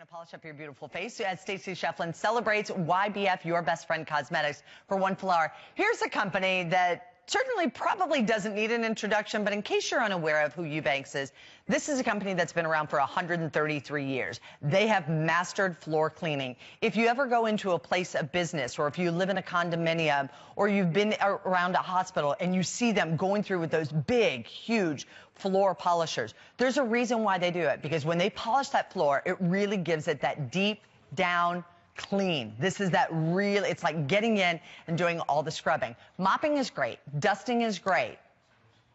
to polish up your beautiful face as Stacy Shefflin celebrates YBF, Your Best Friend Cosmetics, for one flower. Here's a company that certainly probably doesn't need an introduction, but in case you're unaware of who Ewbank is, this is a company that's been around for 133 years. They have mastered floor cleaning. If you ever go into a place of business, or if you live in a condominium, or you've been around a hospital and you see them going through with those big, huge floor polishers, there's a reason why they do it, because when they polish that floor, it really gives it that deep down clean. This is that real, it's like getting in and doing all the scrubbing. Mopping is great. Dusting is great.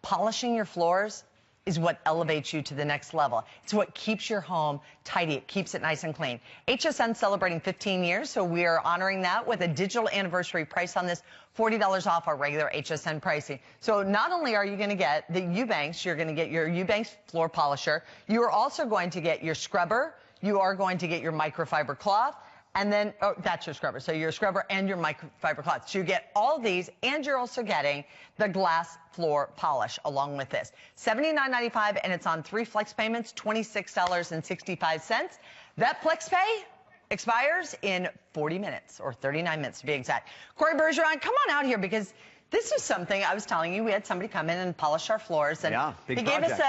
Polishing your floors is what elevates you to the next level. It's what keeps your home tidy. It keeps it nice and clean. HSN celebrating 15 years, so we are honoring that with a digital anniversary price on this, $40 off our regular HSN pricing. So not only are you going to get the Ewbanks, you're going to get your Ewbank floor polisher, you are also going to get your scrubber, you are going to get your microfiber cloth, and then, oh, that's your scrubber. So your scrubber and your microfiber cloth. So you get all these, and you're also getting the glass floor polish along with this. $79.95, and it's on 3 flex payments, $26.65. That flex pay expires in 40 minutes, or 39 minutes to be exact. Corey Bergeron, come on out here, because this is something I was telling you. We had somebody come in and polish our floors, and he gave us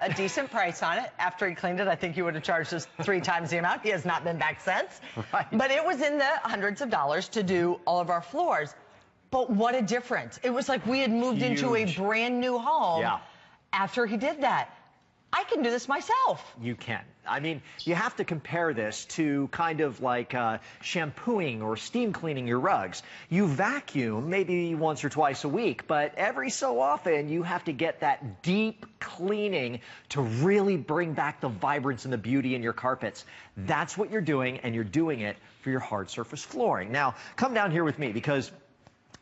a decent price on it. After he cleaned it, I think he would have charged us 3 times the amount. He has not been back since. Right. But it was in the hundreds of dollars to do all of our floors. But what a difference. It was like we had moved into a brand new home after he did that. I can do this myself. You can. I mean, you have to compare this to kind of like shampooing or steam cleaning your rugs. You vacuum maybe once or twice a week, but every so often you have to get that deep cleaning to really bring back the vibrance and the beauty in your carpets. That's what you're doing, and you're doing it for your hard surface flooring. Now, come down here with me, because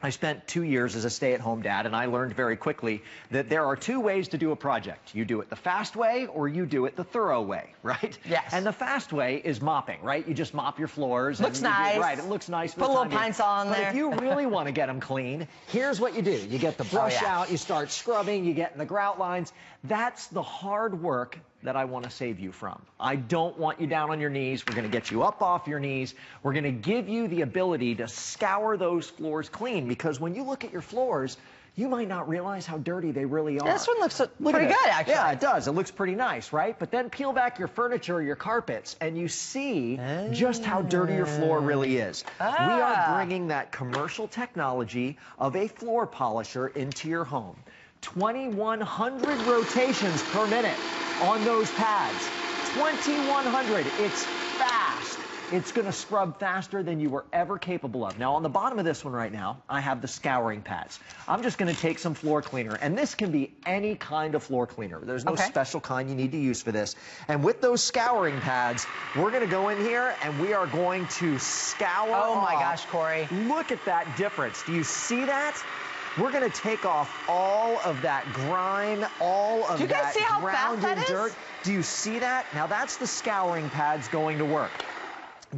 I spent 2 years as a stay-at-home dad, and I learned very quickly that there are 2 ways to do a project. You do it the fast way, or you do it the thorough way, right? Yes. And the fast way is mopping, right? You just mop your floors. Looks nice. Right, it looks nice. Put a little pine sol on there. But if you really want to get them clean, here's what you do. You get the brush out, you start scrubbing, you get in the grout lines. That's the hard work that I want to save you from. I don't want you down on your knees. We're going to get you up off your knees. We're going to give you the ability to scour those floors clean, because when you look at your floors, you might not realize how dirty they really are. Yeah, this one looks pretty good, actually. Yeah, it does. It looks pretty nice, right? But then peel back your furniture or your carpets, and you see just how dirty your floor really is. We are bringing that commercial technology of a floor polisher into your home. 2,100 rotations per minute on those pads. 2,100. It's fast. It's going to scrub faster than you were ever capable of. Now, on the bottom of this one right now, I have the scouring pads. I'm just going to take some floor cleaner, and this can be any kind of floor cleaner. There's no special kind you need to use for this. And with those scouring pads, we're going to go in here, and we are going to scour off. Oh, my gosh, Corey. Look at that difference. Do you see that? We're going to take off all of that grime, all of that grounded dirt. Do you see that? Now, that's the scouring pads going to work.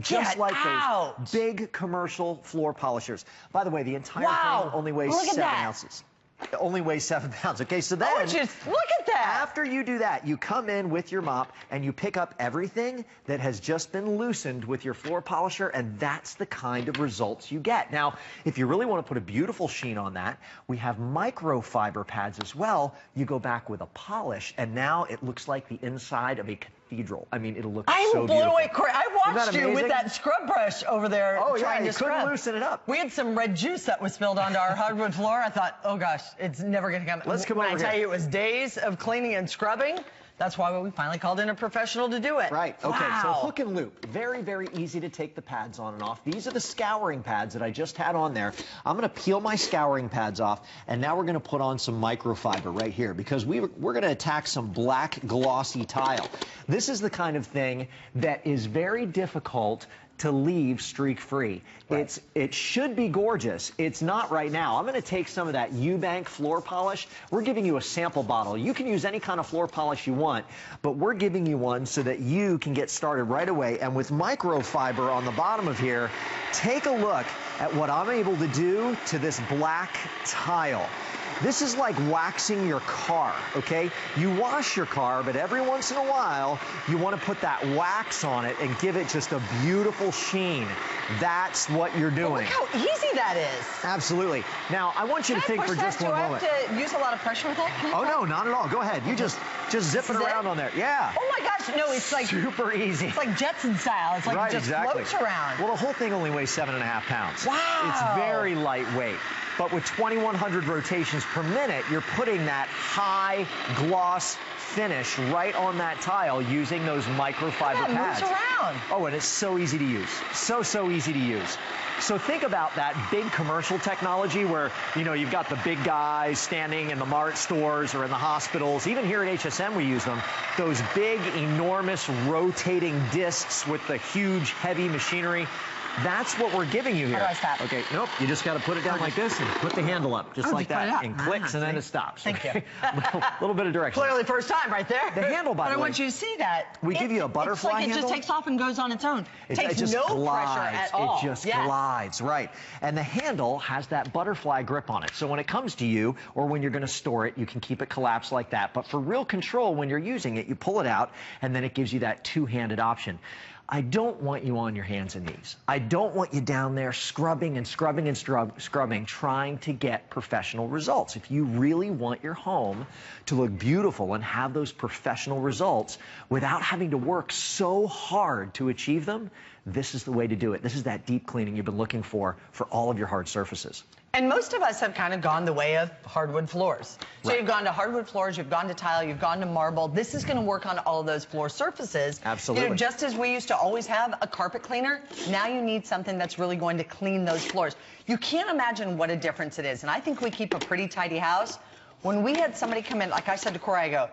Just like those big commercial floor polishers. By the way, the entire thing only weighs 7 ounces. It only weighs 7 pounds. Okay, so then look at that. After you do that, you come in with your mop and you pick up everything that has just been loosened with your floor polisher, and that's the kind of results you get. Now, if you really want to put a beautiful sheen on that, we have microfiber pads as well. You go back with a polish, and now it looks like the inside of a cathedral. I mean, it'll look so beautiful. I'm blown away, Corey. I watched you with that scrub brush over there trying to scrub. Couldn't loosen it up. We had some red juice that was spilled onto our hardwood floor. I thought, oh gosh, it's never going to come. Let's come over here. When I tell you it was days of cleaning and scrubbing, that's why we finally called in a professional to do it. Right. Okay, so hook and loop. Very, very easy to take the pads on and off. These are the scouring pads that I just had on there. I'm going to peel my scouring pads off, and now we're going to put on some microfiber right here, because we're going to attack some black glossy tile. This is the kind of thing that is very difficult to leave streak-free. Right. It should be gorgeous. It's not right now. I'm going to take some of that Ewbank floor polish. We're giving you a sample bottle. You can use any kind of floor polish you want, but we're giving you one so that you can get started right away. And with microfiber on the bottom of here, take a look at what I'm able to do to this black tile. This is like waxing your car, okay? You wash your car, but every once in a while, you want to put that wax on it and give it just a beautiful sheen. That's what you're doing. Look how easy that is. Absolutely. Now, I want you to think for just one moment. Do I have to use a lot of pressure with that? Oh, no, not at all. Go ahead. You just zip it around on there. Yeah. Oh, my gosh. No, it's like super easy. It's like Jetson style. It's like right, it just exactly. floats around. Well, the whole thing only weighs 7.5 pounds. Wow. It's very lightweight. But with 2,100 rotations per minute, you're putting that high gloss finish right on that tile using those microfiber pads. It moves around. Oh, and it's so easy to use. So easy to use. So think about that big commercial technology where, you know, you've got the big guys standing in the mart stores or in the hospitals. Even here at HSM, we use them. Those big, enormous rotating discs with the huge, heavy machinery. That's what we're giving you here. How do I stop? Okay, nope, you just got to put it down like this and put the handle up, just like that, and clicks, and then it stops. Thank you. little bit of direction. Clearly first time right there. The handle, by the way. But I want you to see that. We give you a butterfly handle. It's like it just takes off and goes on its own. It takes just no glides. pressure at all. It just glides, right. And the handle has that butterfly grip on it. So when it comes to you, or when you're going to store it, you can keep it collapsed like that. But for real control, when you're using it, you pull it out, and then it gives you that two-handed option. I don't want you on your hands and knees. I don't want you down there scrubbing and scrubbing and scrubbing, trying to get professional results. If you really want your home to look beautiful and have those professional results without having to work so hard to achieve them, this is the way to do it. This is that deep cleaning you've been looking for all of your hard surfaces. And most of us have kind of gone the way of hardwood floors. So you've gone to hardwood floors, you've gone to tile, you've gone to marble. This is going to work on all of those floor surfaces. Absolutely. You know, just as we used to always have a carpet cleaner, now you need something that's really going to clean those floors. You can't imagine what a difference it is. And I think we keep a pretty tidy house. When we had somebody come in, like I said to Corey, I go,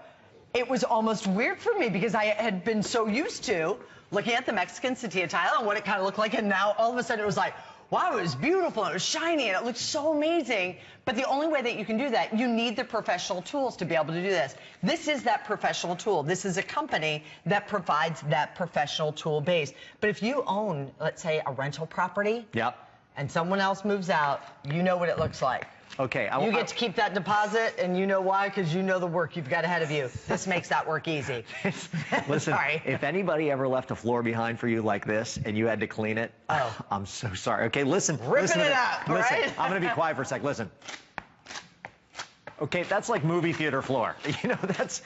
it was almost weird for me because I had been so used to looking at the Mexican Satia tile and what it kind of looked like, and now all of a sudden it was like, wow, it was beautiful, it was shiny, and it looked so amazing. But the only way that you can do that, you need the professional tools to be able to do this. This is that professional tool. This is a company that provides that professional tool base. But if you own, let's say, a rental property, and someone else moves out, you know what it looks like. Okay. You get to keep that deposit, and you know why? Because you know the work you've got ahead of you. This makes that work easy. Listen, sorry. If anybody ever left a floor behind for you like this and you had to clean it, I'm so sorry. Okay, listen. Ripping it out, right? I'm going to be quiet for a sec. Listen. Okay, that's like movie theater floor. You know, that's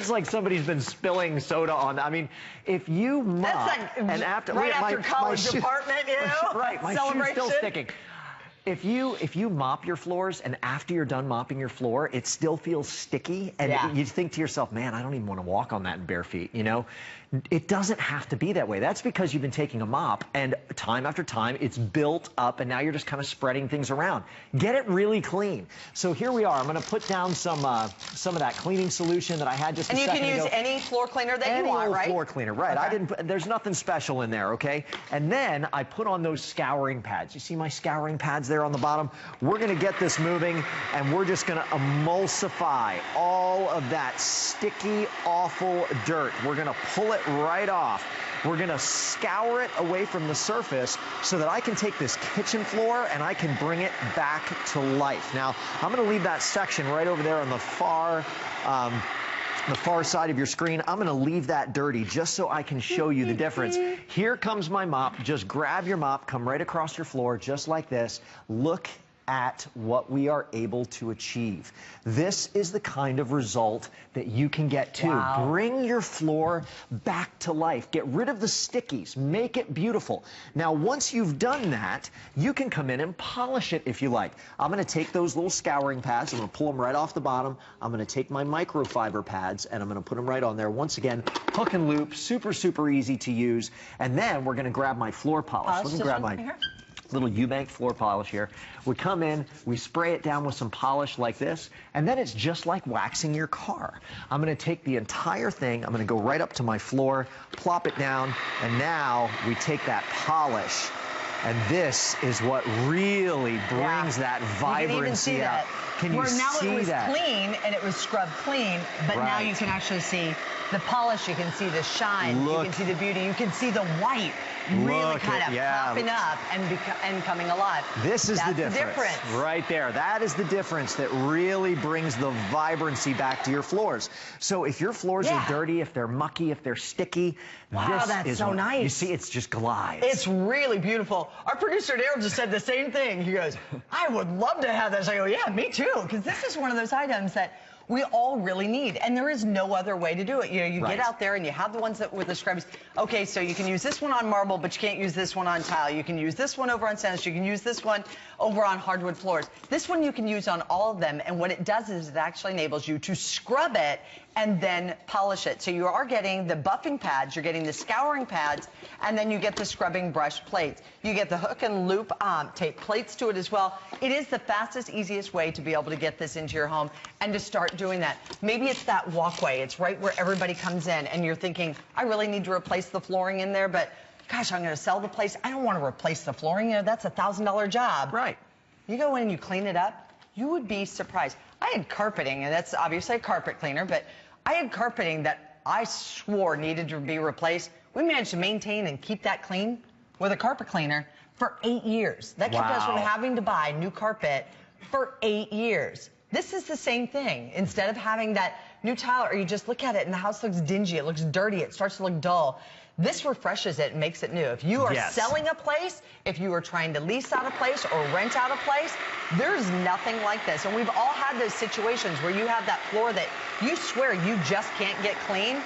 like somebody's been spilling soda on. I mean, if you mop, that's like and after college department, you know, right, my shoe's still sticking. If you mop your floors and after you're done mopping your floor, it still feels sticky, and you think to yourself, man, I don't even want to walk on that in bare feet, you know? It doesn't have to be that way. That's because you've been taking a mop, and time after time, it's built up, and now you're just kind of spreading things around. Get it really clean. So here we are. I'm going to put down some of that cleaning solution that I had just a second ago. And you can use any floor cleaner that you want, right? Any floor cleaner, right. Okay. I didn't. There's nothing special in there, okay? And then I put on those scouring pads. You see my scouring pads there on the bottom? We're going to get this moving, and we're just going to emulsify all of that sticky, awful dirt. We're going to pull it right off. We're going to scour it away from the surface so that I can take this kitchen floor and I can bring it back to life. Now, I'm going to leave that section right over there on the far side of your screen. I'm going to leave that dirty just so I can show you the difference. Here comes my mop. Just grab your mop, come right across your floor just like this. Look at what we are able to achieve. This is the kind of result that you can get to. Wow. Bring your floor back to life. Get rid of the stickies. Make it beautiful. Now, once you've done that, you can come in and polish it if you like. I'm going to take those little scouring pads. I'm going to pull them right off the bottom. I'm going to take my microfiber pads, and I'm going to put them right on there. Once again, hook and loop. Super, super easy to use. And then we're going to grab my floor polish. Let me grab my little Ewbank floor polish here. We come in, we spray it down with some polish like this, and then it's just like waxing your car. I'm going to take the entire thing, I'm going to go right up to my floor, plop it down, and now we take that polish, and this is what really brings that vibrancy out. Can you see that? Now it was clean, and it was scrubbed clean, but now you can actually see the polish, you can see the shine, you can see the beauty, you can see the white really kind of popping up and coming alive. This is the difference. Right there. That is the difference that really brings the vibrancy back to your floors. So if your floors are dirty, if they're mucky, if they're sticky, wow, that's so nice. You see, it's just glides. It's really beautiful. Our producer Daryl just said the same thing. He goes, I would love to have this. I go, yeah, me too, because this is one of those items that we all really need, and there is no other way to do it. You know, you get out there and you have the ones that with the scrubs. Okay, so you can use this one on marble, but you can't use this one on tile. You can use this one over on sandstone. You can use this one over on hardwood floors. This one you can use on all of them, and what it does is it actually enables you to scrub it and then polish it. So you are getting the buffing pads, you're getting the scouring pads, and then you get the scrubbing brush plates. You get the hook and loop tape plates to it as well. It is the fastest, easiest way to be able to get this into your home and to start doing that. Maybe it's that walkway. It's right where everybody comes in, and you're thinking, I really need to replace the flooring in there, but gosh, I'm going to sell the place. I don't want to replace the flooring. You know, that's a $1,000 job. Right. You go in and you clean it up, you would be surprised. I had carpeting, and that's obviously a carpet cleaner, but I had carpeting that I swore needed to be replaced. We managed to maintain and keep that clean with a carpet cleaner for 8 years. That kept us from having to buy new carpet for 8 years. This is the same thing. Instead of having that new tile, or you just look at it and the house looks dingy, it looks dirty, it starts to look dull. This refreshes it and makes it new. If you are selling a place, if you are trying to lease out a place or rent out a place, there's nothing like this. And we've all had those situations where you have that floor that you swear you just can't get clean.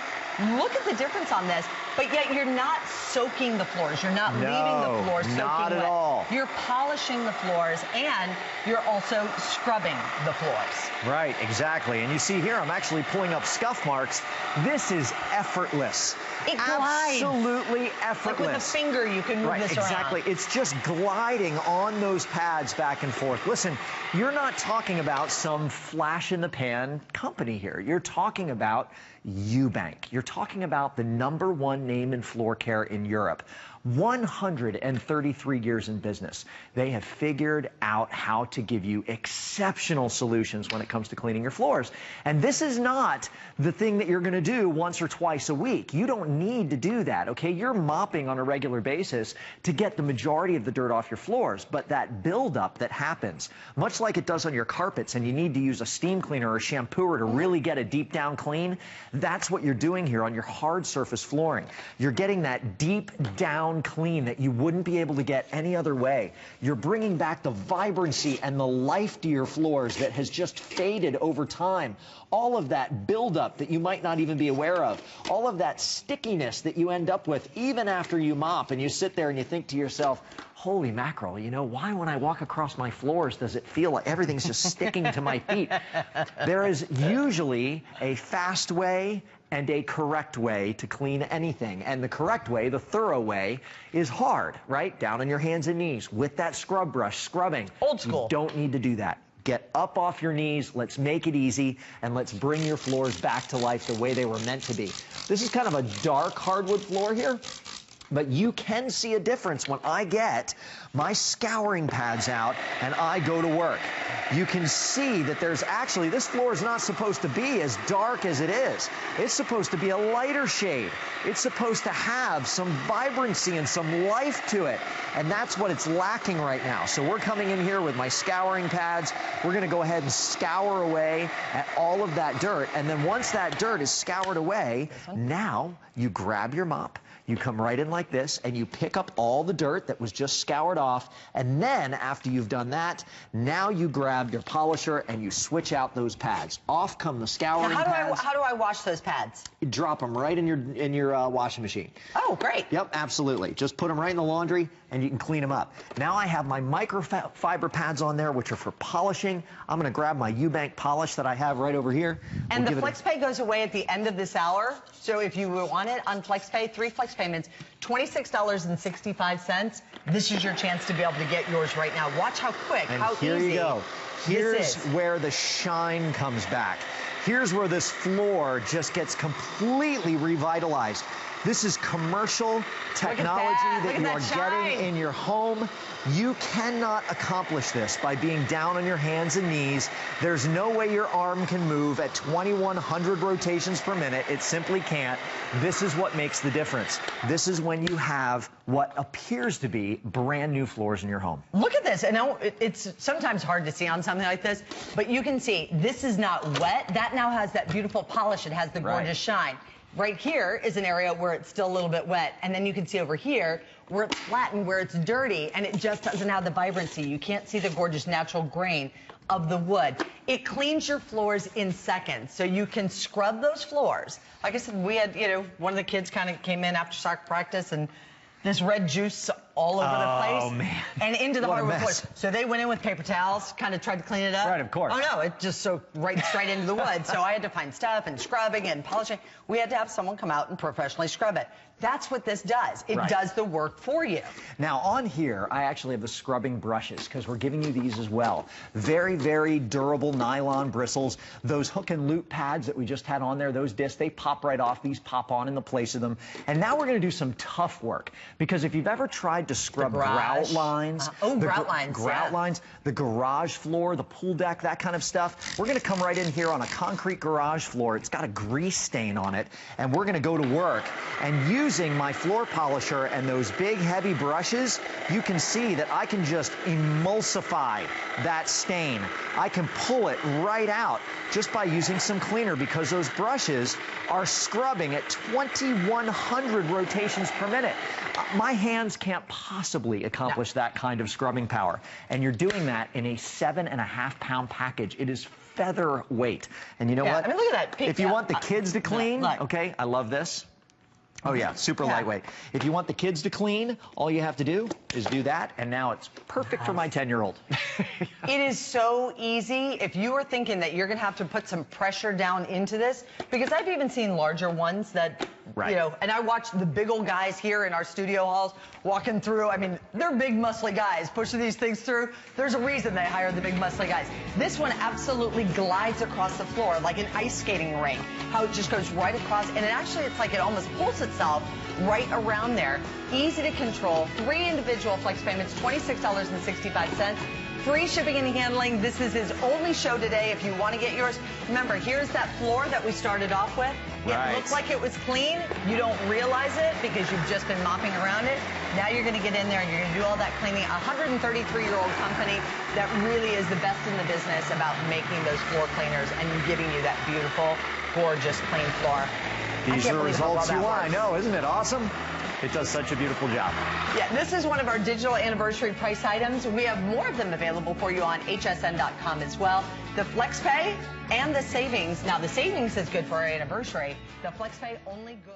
Look at the difference on this, but yet you're not soaking the floors. You're not leaving the floors soaking not at wet. all. You're polishing the floors, and you're also scrubbing the floors. Right, exactly. And you see here, I'm actually pulling up scuff marks. This is effortless. It glides. Absolutely effortless. Like with a finger, you can move this around. Exactly. It's just gliding on those pads back and forth. Listen, you're not talking about some flash-in-the-pan company here. You're talking about Ewbank. You're talking about the #1 name in floor care in Europe. 133 years in business. They have figured out how to give you exceptional solutions when it comes to cleaning your floors. And this is not the thing that you're going to do once or twice a week. You don't need to do that, okay? You're mopping on a regular basis to get the majority of the dirt off your floors, but that buildup that happens, much like it does on your carpets, and you need to use a steam cleaner or a shampooer to really get a deep down clean, that's what you're doing here on your hard surface flooring. You're getting that deep down clean that you wouldn't be able to get any other way. You're bringing back the vibrancy and the life to your floors that has just faded over time. All of that buildup that you might not even be aware of. All of that stickiness that you end up with even after you mop, and you sit there and you think to yourself, holy mackerel, you know, why when I walk across my floors does it feel like everything's just sticking to my feet? There is usually a fast way and a correct way to clean anything. And the correct way, the thorough way, is hard, right? Down on your hands and knees with that scrub brush, scrubbing. Old school. You don't need to do that. Get up off your knees, let's make it easy, and let's bring your floors back to life the way they were meant to be. This is kind of a dark hardwood floor here, but you can see a difference when I get my scouring pads out and I go to work. You can see that there's actually, this floor is not supposed to be as dark as it is. It's supposed to be a lighter shade. It's supposed to have some vibrancy and some life to it. And that's what it's lacking right now. So we're coming in here with my scouring pads. We're going to go ahead and scour away at all of that dirt. And then once that dirt is scoured away, now you grab your mop. You come right in like this, and you pick up all the dirt that was just scoured off, and then after you've done that, now you grab your polisher and you switch out those pads. Off come the scouring pads. How do I wash those pads? You drop them right in your washing machine. Oh, great. Yep, absolutely. Just put them right in the laundry, and you can clean them up. Now I have my microfiber pads on there, which are for polishing. I'm going to grab my Ewbank polish that I have right over here. And the FlexPay goes away at the end of this hour. So if you want it on FlexPay, 3 Flex payments, $26.65. This is your chance to be able to get yours right now. Watch how quick, and how here easy. You go. Here's where the shine comes back. Here's where this floor just gets completely revitalized. This is commercial technology that you are getting in your home. You cannot accomplish this by being down on your hands and knees. There's no way your arm can move at 2,100 rotations per minute. It simply can't. This is what makes the difference. This is when you have what appears to be brand new floors in your home. Look at this. And now it's sometimes hard to see on something like this, but you can see this is not wet. That now has that beautiful polish. It has the gorgeous shine. Right here is an area where it's still a little bit wet, and then you can see over here where it's flat and where it's dirty, and it just doesn't have the vibrancy. You can't see the gorgeous natural grain of the wood. It cleans your floors in seconds, so you can scrub those floors. Like I said, we had, one of the kids kind of came in after soccer practice, and this red juice all over the place. Oh, man. And into the hardwood floors. So they went in with paper towels, kind of tried to clean it up. Right, of course. Oh, no, it just soaked right straight into the wood. So I had to find stuff and scrubbing and polishing. We had to have someone come out and professionally scrub it. That's what this does. It does the work for you. Now, on here, I actually have the scrubbing brushes because we're giving you these as well. Very, very durable nylon bristles. Those hook and loop pads that we just had on there, those discs, they pop right off. These pop on in the place of them. And now we're going to do some tough work, because if you've ever tried to scrub grout lines, grout lines, the garage floor, the pool deck, that kind of stuff, we're going to come right in here on a concrete garage floor. It's got a grease stain on it, and we're going to go to work. And using my floor polisher and those big heavy brushes, you can see that I can just emulsify that stain. I can pull it right out just by using some cleaner, because those brushes are scrubbing at 2,100 rotations per minute. My hands can't possibly accomplish that kind of scrubbing power. And you're doing that in a 7.5-pound package. It is featherweight. And you know what? I mean, look at that. If you want the kids to clean, okay, I love this. Oh, yeah, super lightweight. If you want the kids to clean, all you have to do is do that, and now it's perfect for my 10-year-old. It is so easy. If you are thinking that you're going to have to put some pressure down into this, because I've even seen larger ones that, and I watch the big old guys here in our studio halls walking through. I mean, they're big, muscly guys pushing these things through. There's a reason they hire the big, muscly guys. This one absolutely glides across the floor like an ice skating rink, how it just goes right across, and it's like it almost pulls itself right around there. Easy to control. 3 individual flex payments, $26.65. Free shipping and handling. This is his only show today. If you want to get yours, remember, here's that floor that we started off with. It looked like it was clean. You don't realize it because you've just been mopping around it. Now you're going to get in there and you're going to do all that cleaning. A 133-year-old company that really is the best in the business about making those floor cleaners and giving you that beautiful, gorgeous, clean floor. These are the results you want. I know, isn't it awesome? It does such a beautiful job. Yeah, this is one of our digital anniversary price items. We have more of them available for you on hsn.com as well. The FlexPay and the savings. Now, the savings is good for our anniversary. The FlexPay only good.